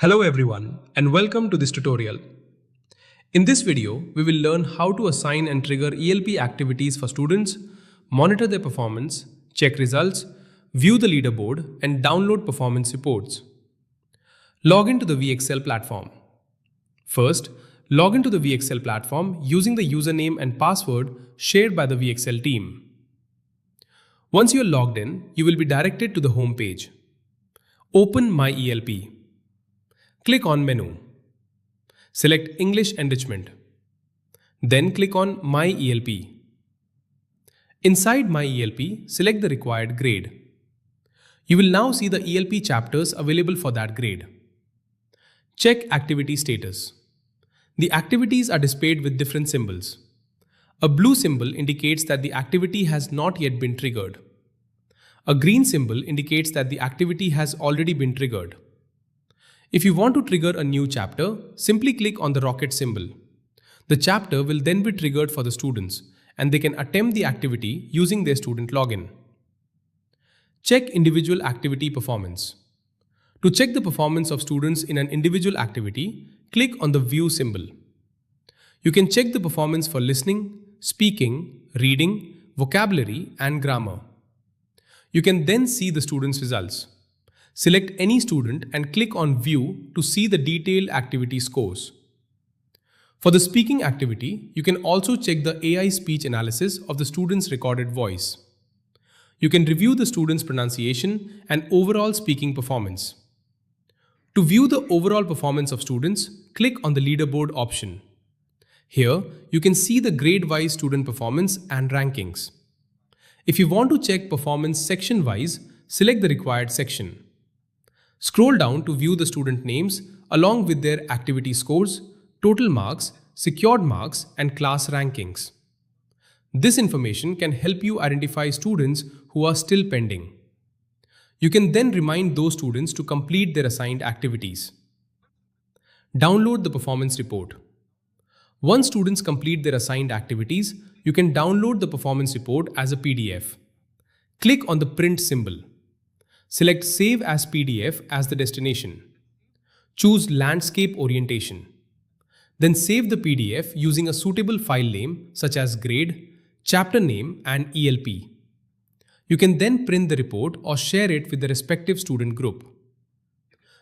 Hello everyone and welcome to this tutorial. In this video, we will learn how to assign and trigger ELP activities for students, monitor their performance, check results, view the leaderboard and download performance reports. Log into the WeXL platform. First, log into the WeXL platform using the username and password shared by the WeXL team. Once you are logged in, you will be directed to the home page. Open My ELP. Click on Menu. Select English Enrichment. Then click on My ELP. Inside My ELP, select the required grade. You will now see the ELP chapters available for that grade. Check Activity Status. The activities are displayed with different symbols. A blue symbol indicates that the activity has not yet been triggered. A green symbol indicates that the activity has already been triggered. If you want to trigger a new chapter, simply click on the rocket symbol. The chapter will then be triggered for the students, and they can attempt the activity using their student login. Check individual activity performance. To check the performance of students in an individual activity, click on the View symbol. You can check the performance for listening, speaking, reading, vocabulary, and grammar. You can then see the students' results. Select any student and click on View to see the detailed activity scores. For the speaking activity, you can also check the AI speech analysis of the student's recorded voice. You can review the student's pronunciation and overall speaking performance. To view the overall performance of students, click on the Leaderboard option. Here, you can see the grade-wise student performance and rankings. If you want to check performance section-wise, select the required section. Scroll down to view the student names along with their activity scores, total marks, secured marks, and class rankings. This information can help you identify students who are still pending. You can then remind those students to complete their assigned activities. Download the performance report. Once students complete their assigned activities, you can download the performance report as a PDF. Click on the print symbol. Select Save as PDF as the destination. Choose Landscape Orientation. Then save the PDF using a suitable file name such as grade, chapter name, and ELP. You can then print the report or share it with the respective student group.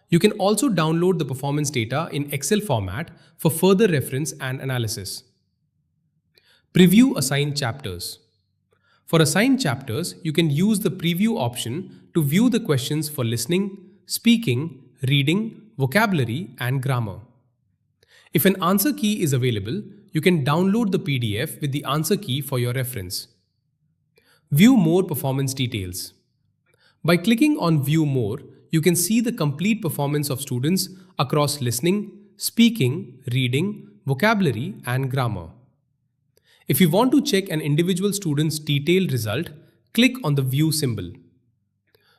You can also download the performance data in Excel format for further reference and analysis. Preview assigned chapters. For assigned chapters, you can use the preview option to view the questions for listening, speaking, reading, vocabulary, and grammar. If an answer key is available, you can download the PDF with the answer key for your reference. View more performance details. By clicking on View More, you can see the complete performance of students across listening, speaking, reading, vocabulary, and grammar. If you want to check an individual student's detailed result, click on the View symbol.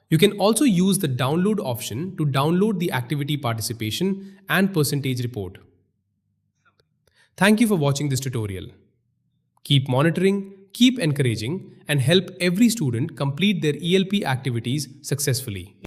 You can also use the Download option to download the activity participation and percentage report. Thank you for watching this tutorial. Keep monitoring, keep encouraging, and help every student complete their ELP activities successfully.